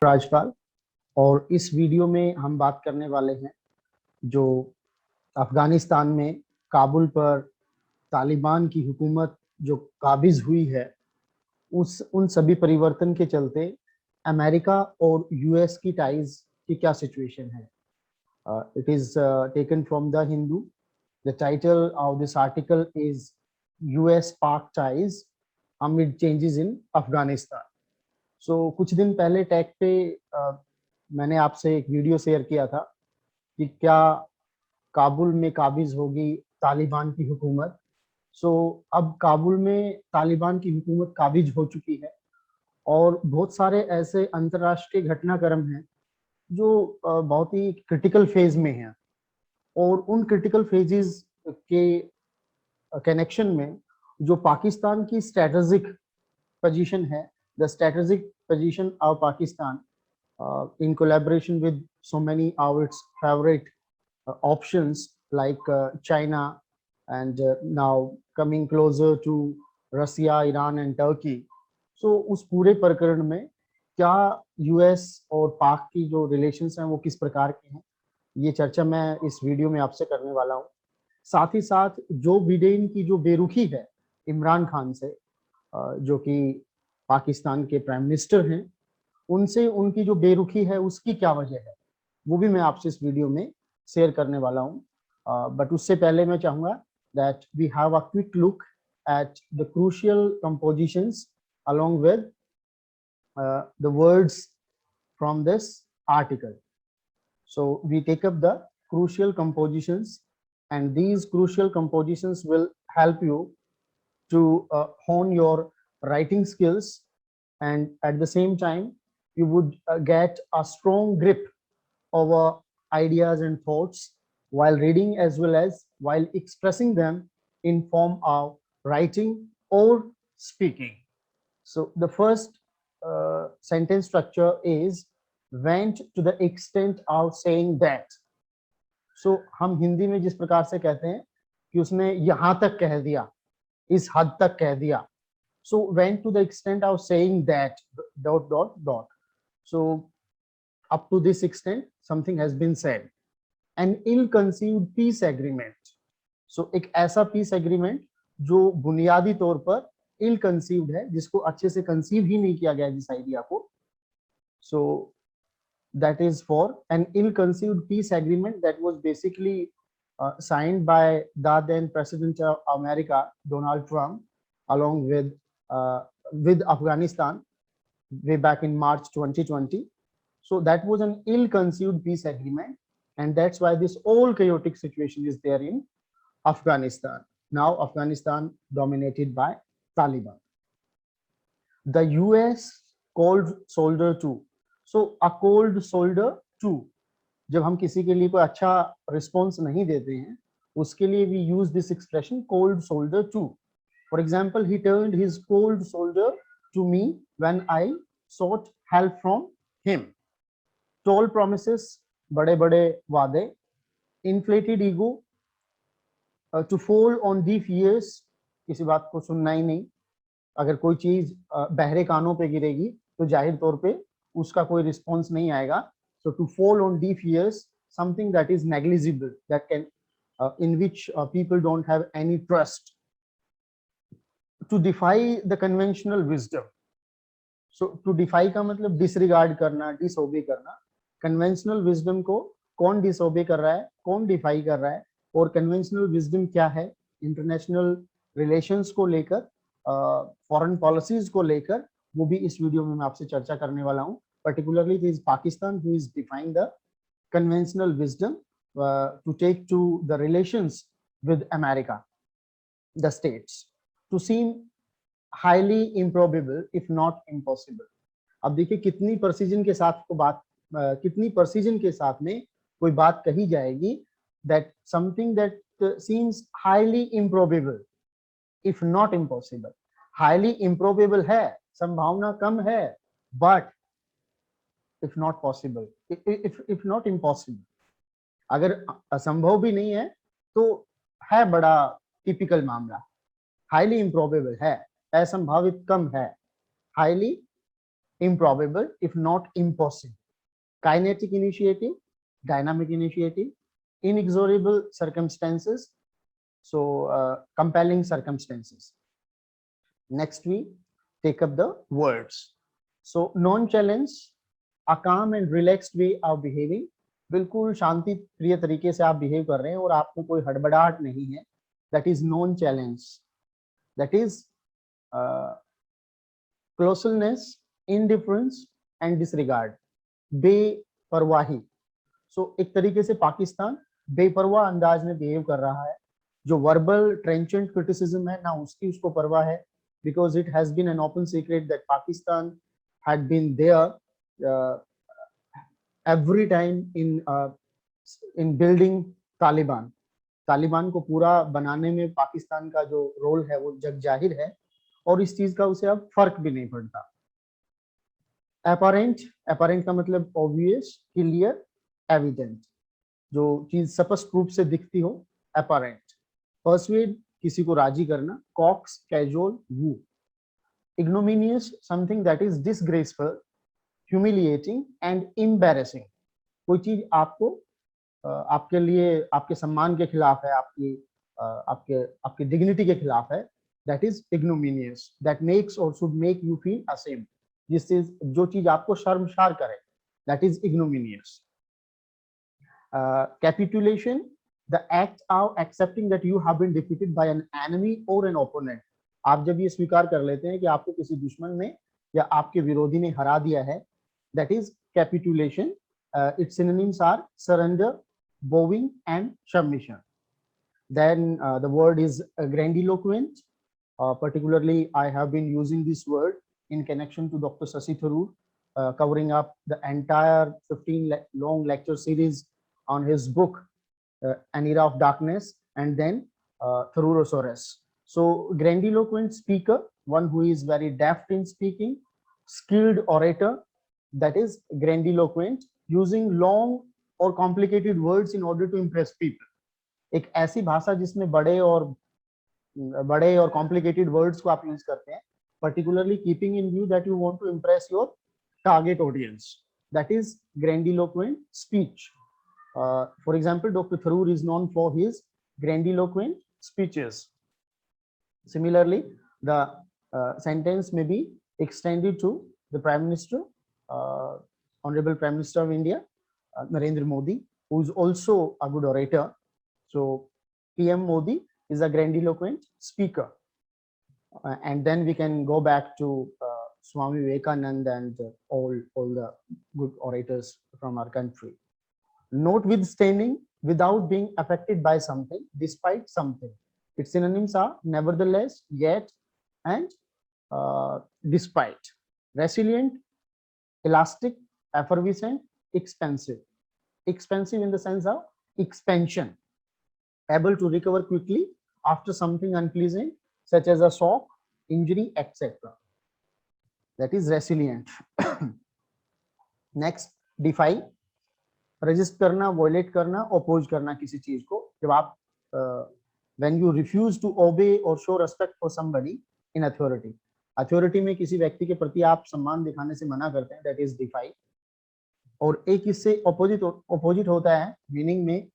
राजपाल और इस वीडियो में हम बात करने वाले हैं जो अफगानिस्तान में काबुल पर तालिबान की हुकूमत जो काबिज हुई है उन सभी परिवर्तन के चलते अमेरिका और यूएस की टाइज की क्या सिचुएशन है। It is taken from the Hindu. The title of this article is US Pak ties amid changes in Afghanistan. So कुछ दिन पहले टेक पे मैंने आपसे एक वीडियो शेयर किया था कि क्या काबुल में काबिज होगी तालिबान की हुकूमत। अब काबुल में तालिबान की हुकूमत काबिज हो चुकी है और बहुत सारे ऐसे अंतर्राष्ट्रीय घटनाक्रम हैं जो बहुत ही क्रिटिकल फेज में हैं और उन क्रिटिकल फेजेस के कनेक्शन में जो पाकिस्तान की स्ट्रेटेजिक पोजीशन है, the strategic position of Pakistan in collaboration with so many of its favorite options like China and now coming closer to Russia, Iran and Turkey. So उस पूरे प्रकरण में क्या यूएस और पाक की जो रिलेशंस हैं वो किस प्रकार के हैं, ये चर्चा मैं इस वीडियो में आपसे करने वाला हूँ। साथ ही साथ जो बिडेन की जो बेरुखी है इमरान खान से, जो कि पाकिस्तान के प्राइम मिनिस्टर हैं, उनसे उनकी जो बेरुखी है उसकी क्या वजह है, वो भी मैं आपसे इस वीडियो में शेयर करने वाला हूं। बट उससे पहले मैं चाहूंगा that we have a quick look at the crucial compositions along with the words from this article. So we take up the crucial compositions and these crucial compositions will help you to hone your writing skills and at the same time you would get a strong grip over ideas and thoughts while reading as well as while expressing them in form of writing or speaking. So the first sentence structure is went to the extent of saying that. So हम हिंदी में जिस प्रकार से कहते हैं कि उसने यहां तक कह दिया, इस हद तक कह दिया। So went to the extent of saying that dot dot dot. So up to this extent something has been said. An ill-conceived peace agreement. So एक ऐसा peace agreement जो बुनियादी तौर पर ill-conceived है, जिसको अच्छे से conceive ही नहीं किया गया जिस आइडिया को। So that is for an ill-conceived peace agreement that was basically signed by the then President of America, Donald Trump, along with Afghanistan way back in March 2020. So that was an ill-conceived peace agreement, and that's why this all chaotic situation is there in Afghanistan. Now Afghanistan dominated by Taliban. The US cold soldier too. So a cold soldier too. जब हम किसी के लिए कोई अच्छा response नहीं देते हैं उसके लिए we use this expression cold soldier too. For example, he turned his cold shoulder to me when I sought help from him. Tall promises, बड़े बड़े वादे, inflated ego, to fall on deaf ears, किसी बात को सुनना ही नहीं। अगर कोई चीज बहरे कानों पे गिरेगी तो जाहिर तौर पे उसका कोई रिस्पॉन्स नहीं आएगा। So to fall on deaf ears, something that is negligible, that can in which people don't have any trust. To defy the conventional wisdom. So to defy का मतलब disregard करना, disobey करना। conventional wisdom को कौन disobey कर रहा है, कौन defy कर रहा है, और conventional wisdom क्या है international relations को लेकर, foreign policies को लेकर, वो भी इस वीडियो में मैं आपसे चर्चा करने वाला हूँ। Particularly it is Pakistan who is defying the conventional wisdom to take to the relations with America, the states, to seem highly improbable if not impossible. अब देखिए कितनी precision के साथ को बात, कितनी precision के साथ में कोई बात कही जाएगी that something that seems highly improbable if not impossible. highly improbable है, संभावना कम है, but if not possible, if not impossible, अगर असंभव भी नहीं है तो है बड़ा टिपिकल मामला। हाईली इम्प्रोबेबल है, असंभावित कम है, highly improbable if not impossible. Kinetic initiative, dynamic initiative, inexorable circumstances, so compelling circumstances. Next we take up the words. So nonchalance, a calm and relaxed way of behaving. बिल्कुल शांति प्रिय तरीके से आप behave कर रहे हैं और आपको कोई हड़बड़ाहट नहीं है. That is nonchalance. That is closeness, indifference and disregard. बेपरवाही. सो एक तरीके से पाकिस्तान बेपरवाह अंदाज में बिहेव कर रहा है. जो वर्बल ट्रेंचेंट क्रिटिसिज्म है ना उसकी उसको परवाह है, because it has been an open secret that Pakistan had been there every time in building Taliban. Taliban को पूरा बनाने में पाकिस्तान का जो रोल है वो जग जाहिर है और इस चीज का उसे अब फर्क भी नहीं पड़ता. अपरेंट, अपरेंट का मतलब ऑब्वियस, क्लियर, एविडेंट. जो चीज स्पष्ट रूप से दिखती हो, अपरेंट. पर्सुएड, किसी को राजी करना. Coax, casual, woo. Ignominious, something that is disgraceful, humiliating and embarrassing. कोई चीज आपको आपके लिए आपके सम्मान के खिलाफ है, आपकी आपके आपकी डिग्निटी के खिलाफ है. That is ignominious. That makes और should make you feel ashamed. जो चीज आपको शर्मसार करे, that is ignominious. Capitulation, the act of accepting that you have been defeated by an enemy और एन ओपोनेंट. आप जब ये स्वीकार कर लेते हैं कि आपको किसी दुश्मन ने या आपके विरोधी ने हरा दिया है, that is capitulation. Its synonyms are surrender, bowing and submission. Then the word is grandiloquent. Particularly I have been using this word in connection to Dr. Shashi Tharoor, covering up the entire 15 long lecture series on his book An Era of Darkness, and then Tharoorosaurus. So grandiloquent speaker, one who is very deft in speaking, skilled orator, that is grandiloquent, using long or complicated words in order to impress people. एक ऐसी भाषा जिसमें बड़े और complicated words को आप use करते हैं, particularly keeping in view that you want to impress your target audience. That is grandiloquent speech. For example, Dr. Tharoor is known for his grandiloquent speeches. Similarly, the sentence may be extended to the Prime Minister, Honorable Prime Minister of India, Narendra Modi, who is also a good orator. So PM Modi is a grandiloquent speaker. And then we can go back to Swami Vivekananda and all the good orators from our country. Notwithstanding, without being affected by something, despite something. Its synonyms are nevertheless, yet, and despite. Resilient, elastic, effervescent, expensive. Expensive in the sense of expansion. Able to recover quickly after something unpleasant, such as a shock, injury, etc. That is resilient. Next, defy. Resist करना, violate करना, oppose करना किसी चीज को. जब आप when you refuse to obey or show respect for somebody in authority. Authority में किसी व्यक्ति के प्रति आप सम्मान दिखाने से मना करते हैं, that is defy. और एक इससे opposite होता है, मीनिंग में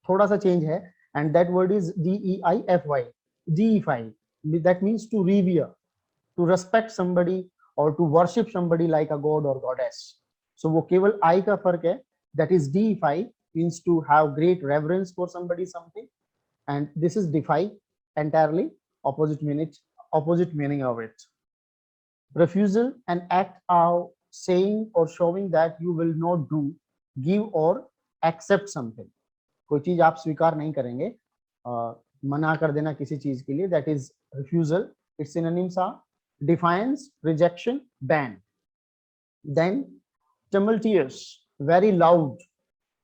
थोड़ा सा चेंज है, and that word is DEIFY. deify. That means to revere, to respect somebody or to worship somebody like a god or goddess. So वो केवल I का फर्क है. That is deify, means to have great reverence for somebody, something, and this is defy, entirely opposite meaning of it. Refusal, an act of saying or showing that you will not do, give or accept something. कोई चीज आप स्वीकार नहीं करेंगे, मना कर देना किसी चीज के लिए, that is refusal. Its synonyms are defiance, rejection, ban. Then tumultuous, very loud,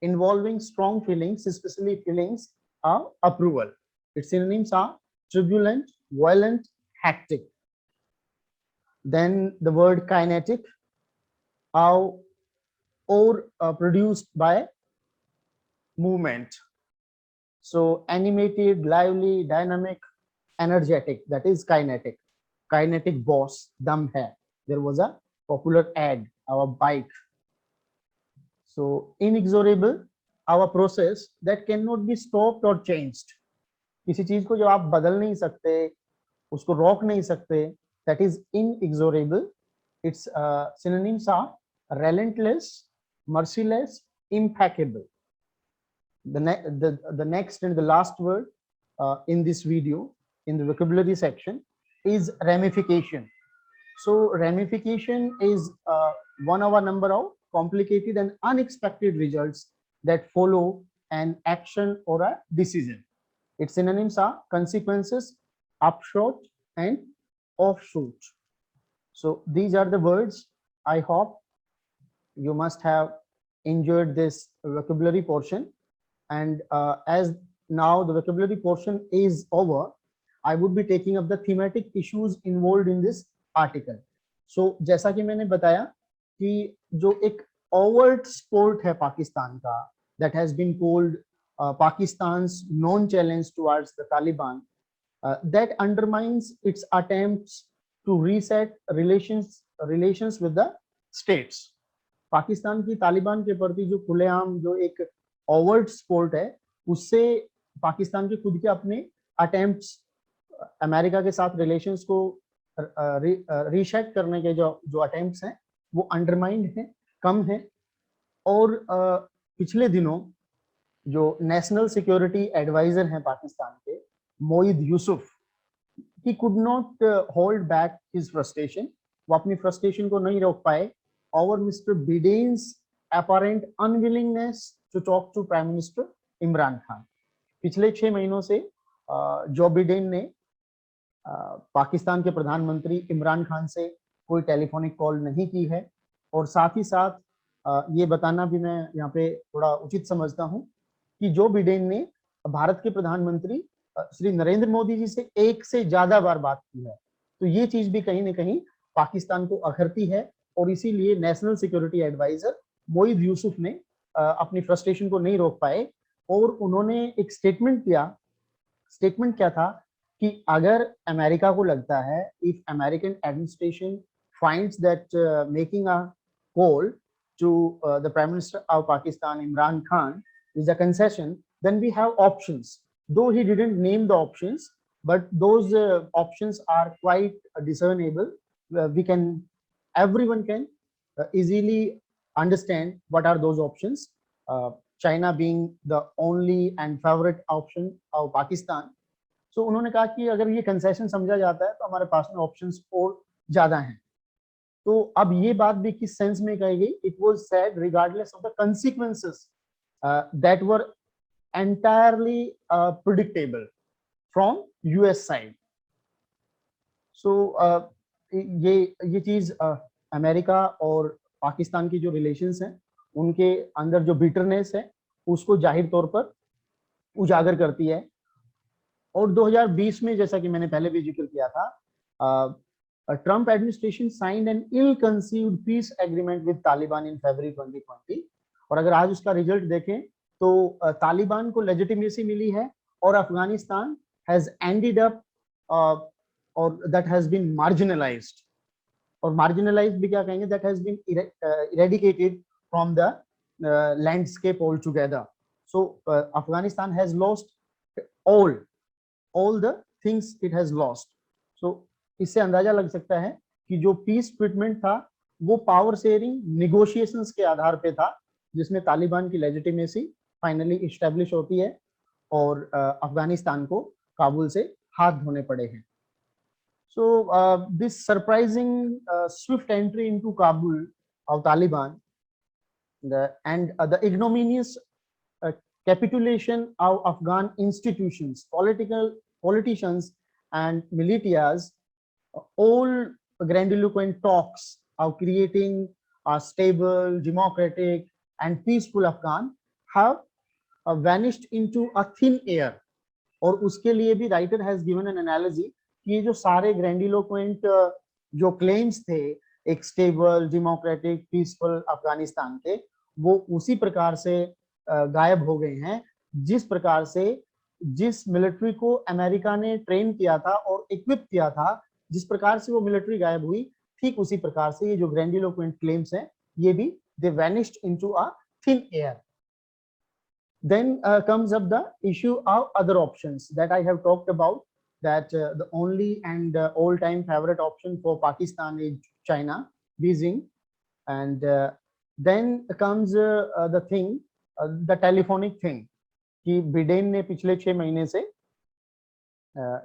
involving strong feelings, especially feelings of approval. Its synonyms are turbulent, violent, hectic. Then the word kinetic, or produced by movement. So animated, lively, dynamic, energetic, that is kinetic. Kinetic boss, dum hai. There was a popular ad, our bike. So inexorable, our process that cannot be stopped or changed. किसी चीज को जो आप बदल नहीं सकते, उसको रोक नहीं सकते, that is inexorable. Its synonyms are relentless, merciless, implacable. The next and the last word in this video, in the vocabulary section, is ramification. So ramification is one of a number of complicated and unexpected results that follow an action or a decision. Its synonyms are consequences, upshot, and offshoot. So these are the words. I hope you must have enjoyed this vocabulary portion. And as now the vocabulary portion is over, I would be taking up the thematic issues involved in this article. So जैसा कि मैंने बताया कि जो एक overt sport है पाकिस्तान का, that has been called Pakistan's non-challenge towards the Taliban, that undermines its attempts to reset relations with the states. Pakistan की तालिबान के प्रति जो खुलेआम जो एक ओवर्ट स्पोर्ट है, उससे पाकिस्तान के खुद के अपने अटेम्प्ट्स अमेरिका के साथ रिलेशंस को रीसेट करने के जो अटेम्प्ट्स हैं वो अंडरमाइंड हैं, कम हैं। और पिछले दिनों जो नेशनल सिक्योरिटी एडवाइजर हैं पाकिस्तान के, Moid Yusuf, he could not hold back his frustration. वो अपनी फ्रस्ट्रेशन को नहीं रोक पाए over Mr. Biden's apparent unwillingness to talk to Prime Minister Imran Khan. पिछले 6 महीनों से जो बिडेन ने पाकिस्तान के प्रधानमंत्री इमरान खान से कोई टेलीफोनिक कॉल नहीं की है। और साथ ही साथ ये बताना भी मैं यहाँ पे थोड़ा उचित समझता हूँ कि जो बिडेन ने भारत के प्रधानमंत्री श्री नरेंद्र मोदी जी से 1 से ज्यादा बार बात की है। तो ये चीज भी कहीं ना कहीं पाकिस्तान को अखरती है और इसीलिए national security adviser Moeed Yusuf ने अपनी फ्रस्ट्रेशन को नहीं रोक पाए और उन्होंने एक स्टेटमेंट किया। स्टेटमेंट क्या था कि अगर अमेरिका को लगता है, if American administration finds that making a call to the prime minister of Pakistan Imran Khan is a concession, then we have options. Though he didn't name the options, but those options are quite discernible. Everyone can easily understand what are those options. China being the only and favorite option of Pakistan. So उन्होंने कहा कि अगर ये concession समझा जाता है तो हमारे पास में ऑप्शंस और ज्यादा हैं। तो अब ये बात भी किस सेंस में कही गई? It was said regardless of the consequences that were entirely predictable from US side. So ये चीज अमेरिका और पाकिस्तान की जो रिलेशंस हैं उनके अंदर जो बिटरनेस है उसको जाहिर तौर पर उजागर करती है। और 2020 में जैसा कि मैंने पहले भी जिक्र किया था, Trump administration signed an ill conceived peace agreement with Taliban in February 2020। और अगर आज उसका रिजल्ट देखें तो तालिबान को लेजिटिमेसी मिली है और अफगानिस्तान हैज एंडेड अप और दैट हैज बीन मार्जिनलाइज्ड। और मार्जिनलाइज्ड भी क्या कहेंगे? That has been eradicated from the landscape all together. So Afghanistan has lost all the things it has lost. So इससे अंदाजा लग सकता है कि जो पीस ट्रीटमेंट था वो पावर शेयरिंग निगोशिएशंस के आधार पे था, जिसमें तालिबान की लेजिटिमेसी फाइनली इस्टेब्लिश होती है और अफगानिस्तान को काबुल से हाथ धोने पड़े हैं। So this surprising swift entry into Kabul of Taliban and the ignominious capitulation of Afghan institutions, politicians and militias, all grandiloquent talks of creating a stable, democratic and peaceful Afghan have vanished into a thin air. और उसके लिए भी writer has given an analogy कि ये जो सारे ग्रैंडिलोक्वेंट जो claims थे एक स्टेबल, डेमोक्रेटिक, पीसफुल अफगानिस्तान के, वो उसी प्रकार से गायब हो गए हैं जिस प्रकार से जिस मिलिट्री को अमेरिका ने ट्रेन किया था और इक्विप किया था, जिस प्रकार से वो मिलिट्री गायब हुई, ठीक उसी प्रकार से ये जो ग्रैंडिलोक्वेंट क्लेम्स हैं ये भी they vanished into a thin air. Then comes up the issue of other options that I have talked about, that the only and all-time favorite option for Pakistan is China, Beijing. And then comes the thing, the telephonic thing, कि Biden ने पिछले 6 महीने से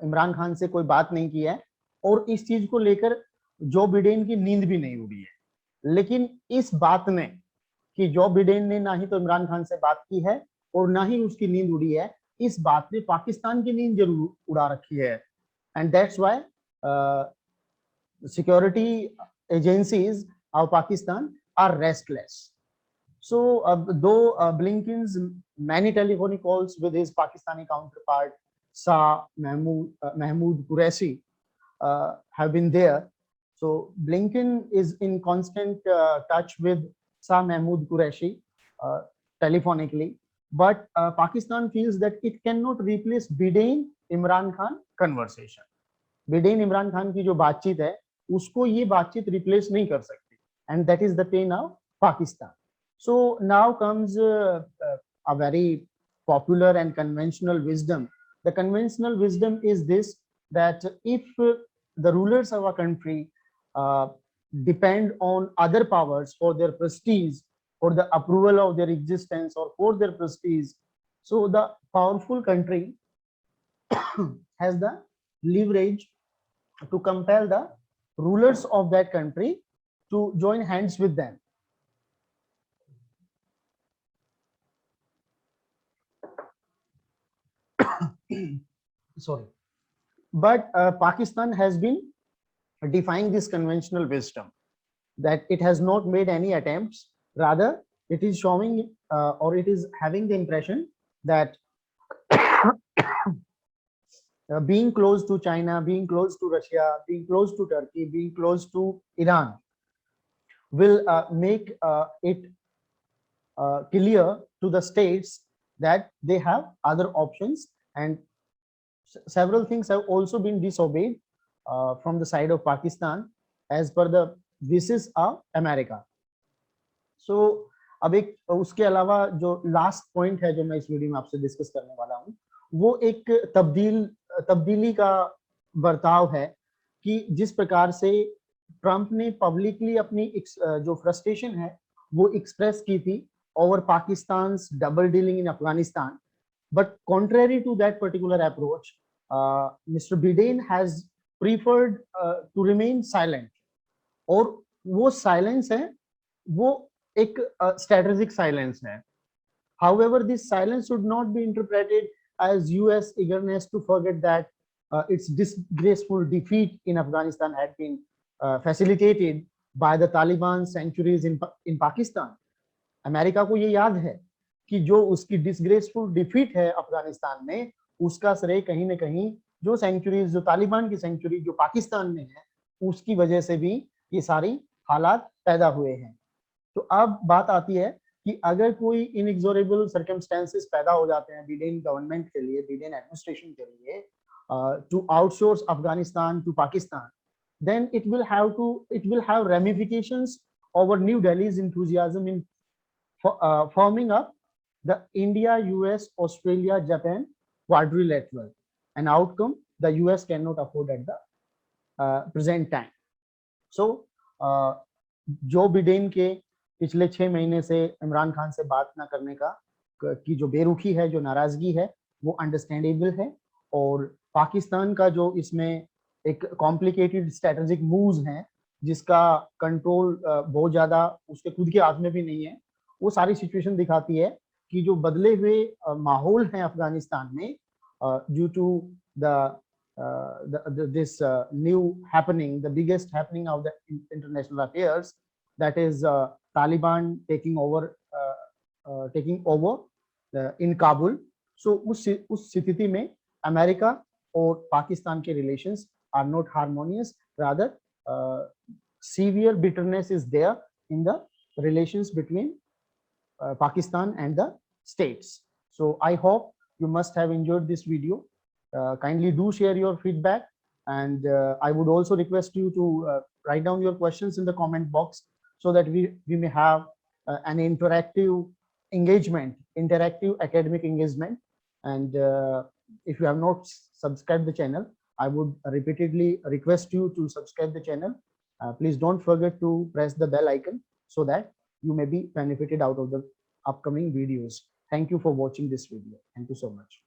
इमरान खान से कोई बात नहीं की है और इस चीज को लेकर जो बिडेन की नींद भी नहीं उड़ी है. लेकिन इस बात ने कि जो बिडेन ने ना ही तो इमरान खान से बात की है और ना ही उसकी नींद उड़ी है, इस बात ने पाकिस्तान की नींद जरूर उड़ा रखी है. And that's why security agencies of Pakistan are restless. So though Blinken's many telephonic calls with his Pakistani counterpart Shah Mahmood Qureshi have been there, so Blinken is in constant touch with Shah Mahmood Qureshi telephonically, but Pakistan feels that it cannot replace Biden Imran Khan conversation. Biden Imran Khan की जो बातचीत है उसको ये बातचीत replace नहीं कर सकती, and that is the pain of Pakistan. So now comes a very popular and conventional wisdom. The conventional wisdom is this, that if the rulers of a country depend on other powers for their prestige, for the approval of their existence or for their prestige, so the powerful country has the leverage to compel the rulers of that country to join hands with them. Sorry, but Pakistan has been defying this conventional wisdom, that it has not made any attempts. Rather, it is showing or it is having the impression that being close to China, being close to Russia, being close to Turkey, being close to Iran will make it clear to the states that they have other options, and several things have also been disobeyed from the side of Pakistan as per the wishes of America. So अब एक उसके अलावा जो last point है जो मैं इस video में आपसे डिस्कस करने वाला हूँ, वो एक तब्दीली का बर्ताव है कि जिस प्रकार से ट्रंप ने पब्लिकली अपनी जो फ्रस्ट्रेशन है वो एक्सप्रेस की थी over Pakistan's double dealing in Afghanistan. But contrary to that particular approach, Mr. Biden has preferred to remain silent. और वो silence है, वो एक strategic silence है. However, this silence should not be interpreted as U.S. eagerness to forget that its disgraceful defeat in Afghanistan had been facilitated by the Taliban centuries in Pakistan. America को ये याद है कि जो उसकी डिसग्रेसफुल डिफीट है अफगानिस्तान में, उसका श्रेय कहीं ना कहीं जो सेंचुरीज, जो तालिबान की सेंचुरी जो पाकिस्तान में है, उसकी वजह से भी ये सारी हालात पैदा हुए हैं. तो अब बात आती है कि अगर कोई इनएक्सोरेबल सर्कमस्टेंसेस पैदा हो जाते हैं बिडेन गवर्नमेंट के लिए, बिडेन एडमिनिस्ट्रेशन के लिए, to outsource Afghanistan to Pakistan, then it will have ramifications over New Delhi's enthusiasm in forming up the India, US, Australia, Japan quadrilateral, an outcome the US cannot afford at the present time. So Joe Biden के पिछले 6 महीने से इमरान खान से बात ना करने की जो बेरुखी है, जो नाराजगी है, वो अंडरस्टैंडेबल है. और पाकिस्तान का जो इसमें एक कॉम्प्लिकेटेड स्ट्रेटेजिक मूव्स हैं जिसका कंट्रोल बहुत ज्यादा उसके खुद के हाथ में भी नहीं है, वो सारी सिचुएशन दिखाती है कि जो बदले हुए माहौल हैं अफगानिस्तान में due to this new happening, the biggest happening of the international affairs, that is Taliban taking over in Kabul. So उस स्थिति में अमेरिका और पाकिस्तान के relations are not harmonious, rather severe bitterness is there in the relations between Pakistan and the states. So I hope you must have enjoyed this video. Kindly do share your feedback And I would also request you to write down your questions in the comment box so that we may have an interactive engagement, interactive academic engagement. And if you have not subscribed the channel, I would repeatedly request you to subscribe the channel. Please don't forget to press the bell icon so that you may be benefited out of the upcoming videos. Thank you for watching this video. Thank you so much.